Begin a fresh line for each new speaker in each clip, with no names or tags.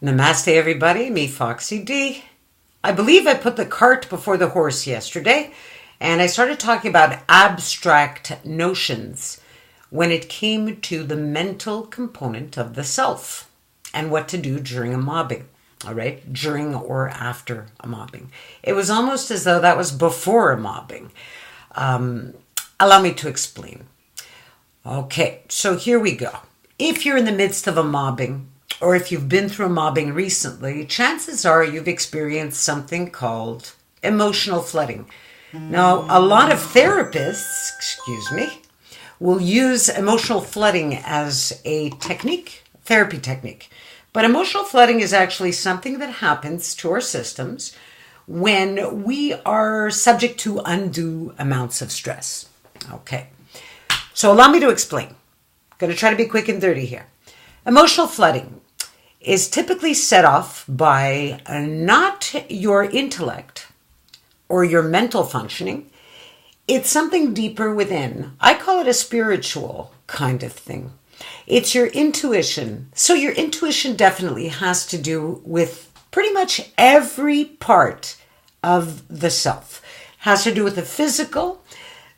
Namaste, everybody. Me, Foxy D. I believe I put the cart before the horse yesterday, and I started talking about abstract notions when it came to the mental component of the self and what to do during a mobbing. All right, during or after a mobbing. It was almost as though that was before a mobbing. Allow me to explain. Okay, so here we go. If you're in the midst of a mobbing, or if you've been through a mobbing recently, chances are you've experienced something called emotional flooding. Now, a lot of therapists, will use emotional flooding as a technique, therapy technique. But emotional flooding is actually something that happens to our systems when we are subject to undue amounts of stress. Okay, so allow me to explain. I'm going to try to be quick and dirty here. Emotional flooding is typically set off by not your intellect or your mental functioning. It's something deeper within. I call it a spiritual kind of thing. It's your intuition. So your intuition definitely has to do with pretty much every part of the self. It has to do with the physical,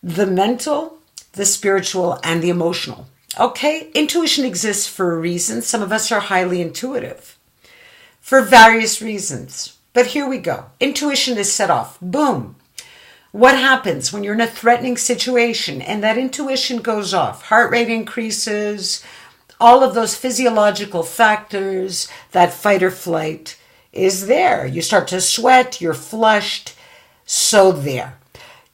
the mental, the spiritual, and the emotional. Okay, intuition exists for a reason. Some of us are highly intuitive for various reasons. But here we go. Intuition is set off. Boom. What happens when you're in a threatening situation and that intuition goes off? Heart rate increases, all of those physiological factors, that fight or flight is there. You start to sweat, you're flushed, so there.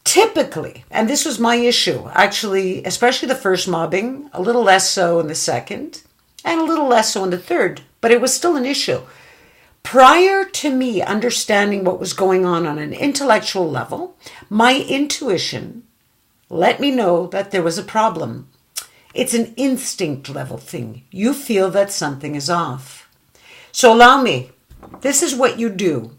Typically, and this was my issue, actually, especially the first mobbing, a little less so in the second, and a little less so in the third, but it was still an issue. Prior to me understanding what was going on an intellectual level, my intuition let me know that there was a problem. It's an instinct level thing. You feel that something is off. So allow me, this is what you do,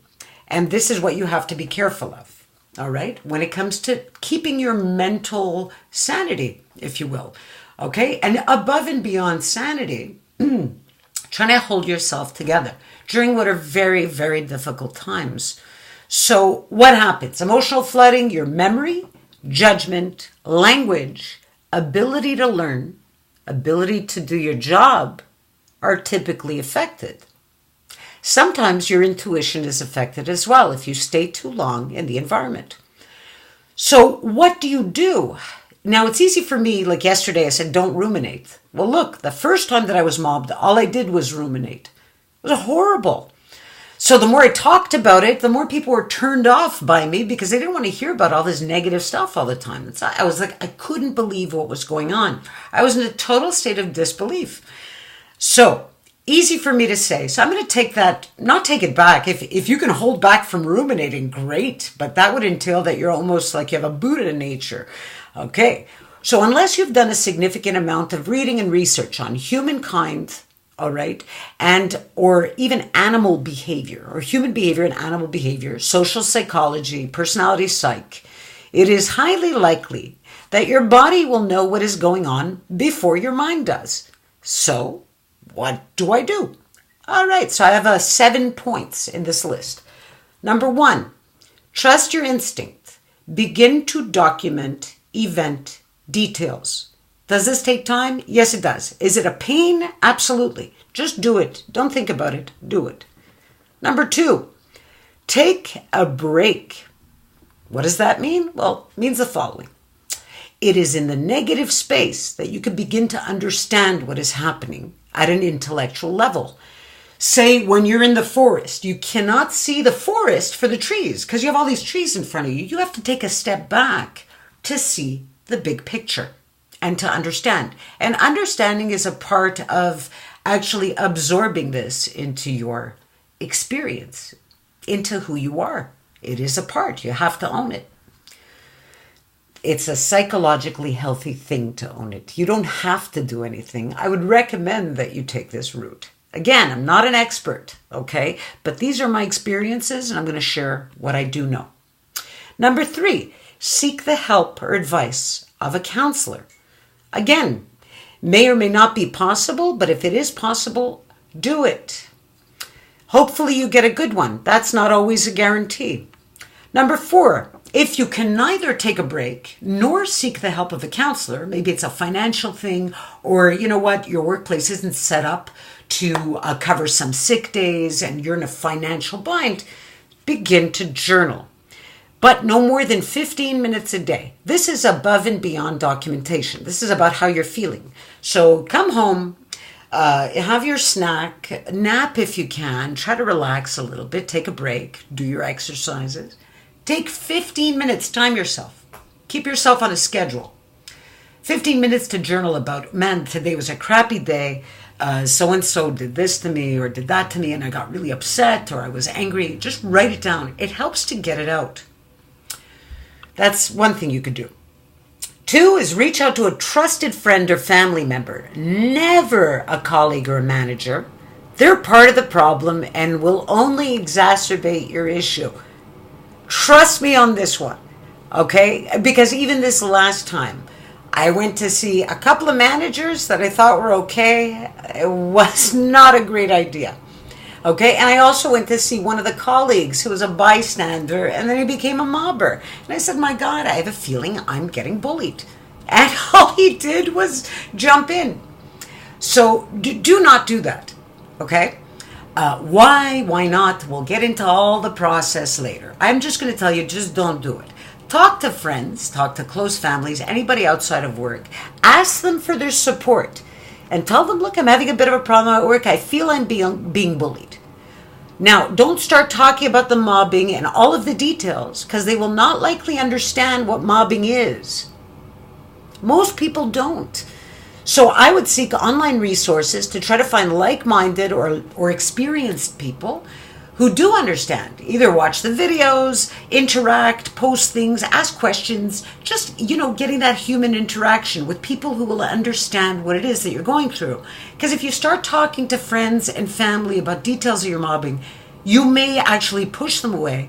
and this is what you have to be careful of, all right? When it comes to keeping your mental sanity, if you will, okay? And above and beyond sanity, trying to hold yourself together during what are very, very difficult times. So what happens? Emotional flooding, your memory, judgment, language, ability to learn, ability to do your job are typically affected. Sometimes your intuition is affected as well if you stay too long in the environment. So what do you do? Now, it's easy for me, like yesterday I said, don't ruminate. Well, look, the first time that I was mobbed, all I did was ruminate. It was horrible. So the more I talked about it, the more people were turned off by me because they didn't want to hear about all this negative stuff all the time. I was like, I couldn't believe what was going on. I was in a total state of disbelief. So easy for me to say. So I'm going to take that, not take it back. If you can hold back from ruminating, great. But that would entail that you're almost like you have a Buddha nature. Okay. So unless you've done a significant amount of reading and research on humankind, all right, and or even animal behavior or human behavior and animal behavior, social psychology, personality psych, it is highly likely that your body will know what is going on before your mind does. So what do I do? All right, so I have 7 points in this list. Number 1, trust your instinct. Begin to document event details. Does this take time? Yes, it does. Is it a pain? Absolutely. Just do it. Don't think about it. Do it. Number 2, take a break. What does that mean? Well, it means the following. It is in the negative space that you can begin to understand what is happening at an intellectual level. Say when you're in the forest, you cannot see the forest for the trees because you have all these trees in front of you. You have to take a step back to see the big picture and to understand. And understanding is a part of actually absorbing this into your experience, into who you are. It is a part. You have to own it. It's a psychologically healthy thing to own it. You don't have to do anything. I would recommend that you take this route. Again, I'm not an expert, okay? But these are my experiences and I'm going to share what I do know. Number 3, seek the help or advice of a counselor. Again, may or may not be possible, but if it is possible, do it. Hopefully you get a good one. That's not always a guarantee. Number 4, if you can neither take a break nor seek the help of a counselor, maybe it's a financial thing, or you know what, your workplace isn't set up to cover some sick days and you're in a financial bind, begin to journal. But no more than 15 minutes a day. This is above and beyond documentation. This is about how you're feeling. So come home, have your snack, nap if you can, try to relax a little bit, take a break, do your exercises. Take 15 minutes, time yourself. Keep yourself on a schedule. 15 minutes to journal about, man, today was a crappy day. So-and-so did this to me or did that to me and I got really upset or I was angry. Just write it down. It helps to get it out. That's one thing you could do. 2 is reach out to a trusted friend or family member. Never a colleague or a manager. They're part of the problem and will only exacerbate your issue. Trust me on this one, okay? Because even this last time, I went to see a couple of managers that I thought were okay. It was not a great idea, okay? And I also went to see one of the colleagues who was a bystander, and then he became a mobber. And I said, my God, I have a feeling I'm getting bullied. And all he did was jump in. So do not do that, okay? Why not? We'll get into all the process later. I'm just going to tell you, just don't do it. Talk to friends, talk to close families, anybody outside of work. Ask them for their support and tell them, look, I'm having a bit of a problem at work. I feel I'm being bullied. Now, don't start talking about the mobbing and all of the details because they will not likely understand what mobbing is. Most people don't. So I would seek online resources to try to find like-minded or experienced people who do understand. Either watch the videos, interact, post things, ask questions, just, getting that human interaction with people who will understand what it is that you're going through. Because if you start talking to friends and family about details of your mobbing, you may actually push them away,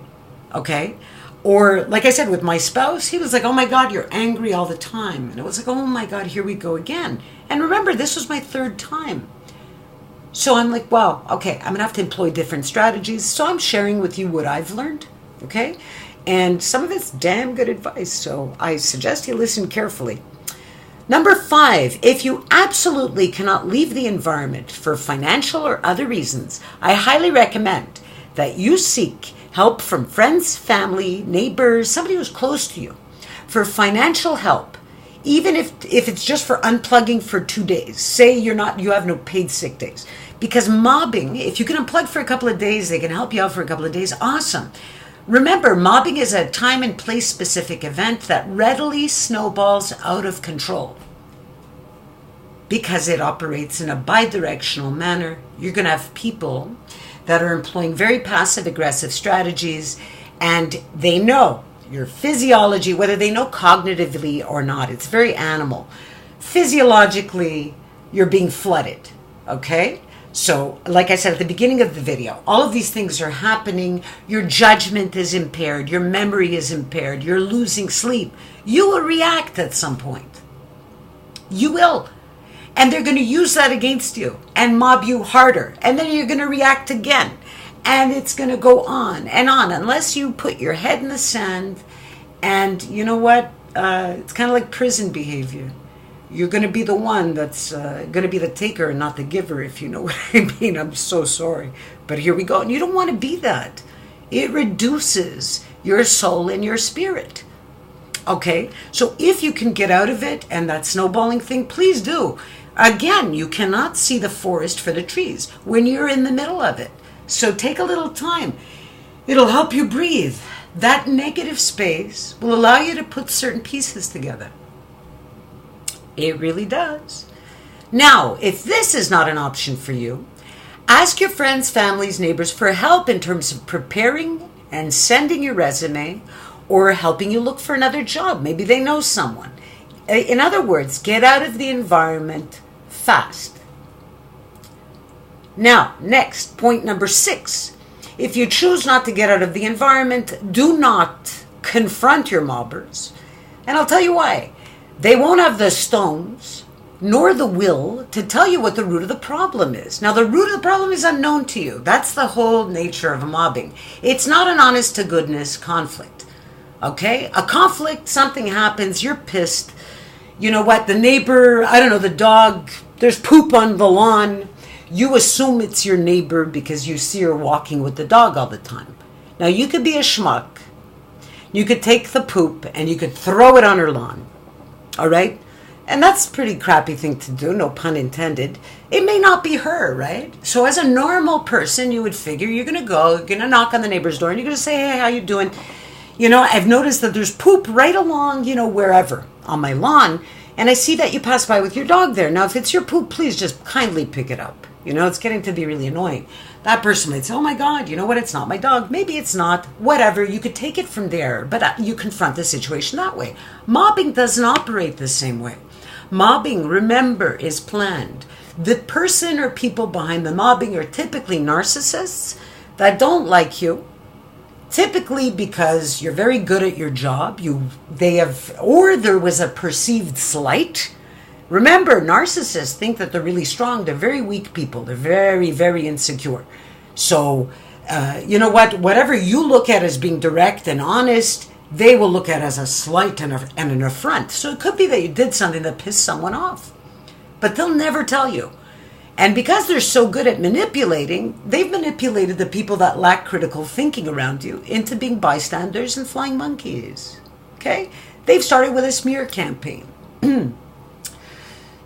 okay? Or, like I said, with my spouse, he was like, oh my God, you're angry all the time. And it was like, oh my God, here we go again. And remember, this was my 3rd time. So I'm like, wow, okay, I'm going to have to employ different strategies. So I'm sharing with you what I've learned, okay? And some of it's damn good advice, so I suggest you listen carefully. Number 5, if you absolutely cannot leave the environment for financial or other reasons, I highly recommend that you seek help from friends, family, neighbors, somebody who's close to you for financial help, even if it's just for unplugging for 2 days. Say you have no paid sick days. Because mobbing, if you can unplug for a couple of days, they can help you out for a couple of days, awesome. Remember, mobbing is a time and place specific event that readily snowballs out of control. Because it operates in a bidirectional manner, you're going to have people that are employing very passive-aggressive strategies, and they know your physiology, whether they know cognitively or not. It's very animal. Physiologically, you're being flooded, okay? So, like I said at the beginning of the video, all of these things are happening. Your judgment is impaired. Your memory is impaired. You're losing sleep. You will react at some point. You will. And they're going to use that against you and mob you harder. And then you're going to react again. And it's going to go on and on unless you put your head in the sand. And you know what? It's kind of like prison behavior. You're going to be the one that's going to be the taker and not the giver, if you know what I mean. I'm so sorry. But here we go. And you don't want to be that. It reduces your soul and your spirit. Okay? So if you can get out of it and that snowballing thing, please do. Again, you cannot see the forest for the trees when you're in the middle of it. So take a little time. It'll help you breathe. That negative space will allow you to put certain pieces together. It really does. Now, if this is not an option for you, ask your friends, families, neighbors for help in terms of preparing and sending your resume or helping you look for another job. Maybe they know someone. In other words, get out of the environment fast. Now, next, point number 6. If you choose not to get out of the environment, do not confront your mobbers. And I'll tell you why. They won't have the stones nor the will to tell you what the root of the problem is. Now, the root of the problem is unknown to you. That's the whole nature of mobbing. It's not an honest to goodness conflict. Okay? A conflict, something happens, you're pissed. You know what? The neighbor, I don't know, the dog, there's poop on the lawn. You assume it's your neighbor because you see her walking with the dog all the time. Now, you could be a schmuck. You could take the poop and you could throw it on her lawn. All right? And that's a pretty crappy thing to do, no pun intended. It may not be her, right? So as a normal person, you would figure you're going to go, you're going to knock on the neighbor's door and you're going to say, hey, how you doing? You know, I've noticed that there's poop right along, wherever on my lawn. And I see that you pass by with your dog there. Now, if it's your poop, please just kindly pick it up. It's getting to be really annoying. That person might say, oh my God, you know what? It's not my dog. Maybe it's not. Whatever. You could take it from there. But you confront the situation that way. Mobbing doesn't operate the same way. Mobbing, remember, is planned. The person or people behind the mobbing are typically narcissists that don't like you, typically because you're very good at your job. Or there was a perceived slight. Remember, narcissists think that they're really strong. They're very weak people. They're very, very insecure. So, you know what? Whatever you look at as being direct and honest, they will look at as a slight and an affront. So it could be that you did something that pissed someone off. But they'll never tell you. And because they're so good at manipulating, they've manipulated the people that lack critical thinking around you into being bystanders and flying monkeys. Okay? They've started with a smear campaign.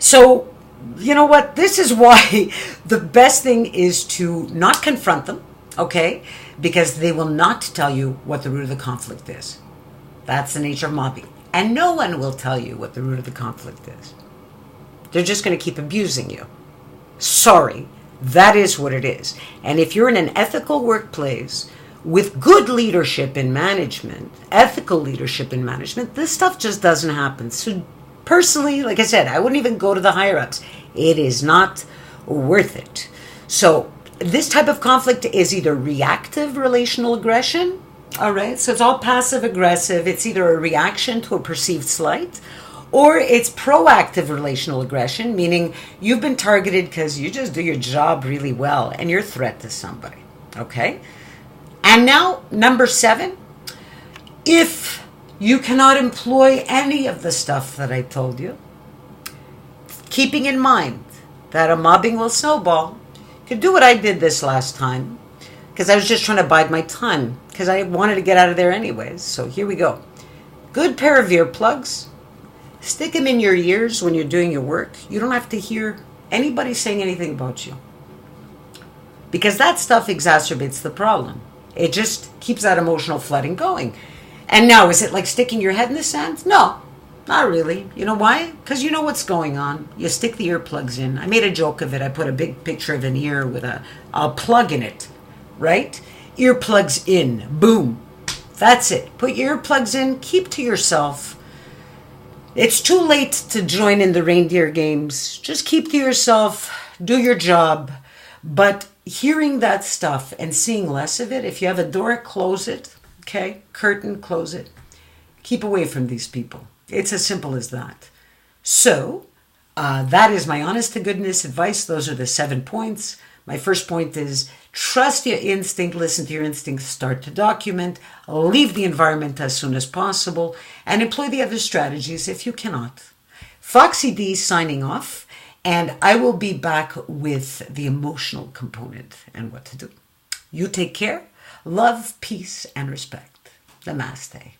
So, you know what? This is why the best thing is to not confront them, okay? Because they will not tell you what the root of the conflict is. That's the nature of mobbing. And no one will tell you what the root of the conflict is. They're just going to keep abusing you. Sorry, that is what it is. And if you're in an ethical workplace with good leadership in management, ethical leadership in management, this stuff just doesn't happen. So personally, like I said, I wouldn't even go to the higher ups. It is not worth it. So this type of conflict is either reactive relational aggression, all right? So it's all passive aggressive. It's either a reaction to a perceived slight, or it's proactive relational aggression, meaning you've been targeted because you just do your job really well and you're a threat to somebody, okay? And now, number 7, if you cannot employ any of the stuff that I told you, keeping in mind that a mobbing will snowball, you could do what I did this last time, because I was just trying to bide my time, because I wanted to get out of there anyways. So here we go. Good pair of earplugs. Stick them in your ears when you're doing your work. You don't have to hear anybody saying anything about you, because that stuff exacerbates the problem. It just keeps that emotional flooding going. And now, is it like sticking your head in the sand? No, not really. You know why? Because you know what's going on. You stick the earplugs in. I made a joke of it. I put a big picture of an ear with a plug in it, right? Earplugs in. Boom. That's it. Put your earplugs in. Keep to yourself. It's too late to join in the reindeer games. Just keep to yourself. Do your job. But hearing that stuff and seeing less of it, if you have a door, close it. Okay, curtain, close it. Keep away from these people. It's as simple as that. So, that is my honest to goodness advice. Those are the 7 points. My first point is trust your instinct, listen to your instincts, start to document, leave the environment as soon as possible, and employ the other strategies if you cannot. Foxy D signing off, and I will be back with the emotional component and what to do. You take care. Love, peace, and respect. Namaste.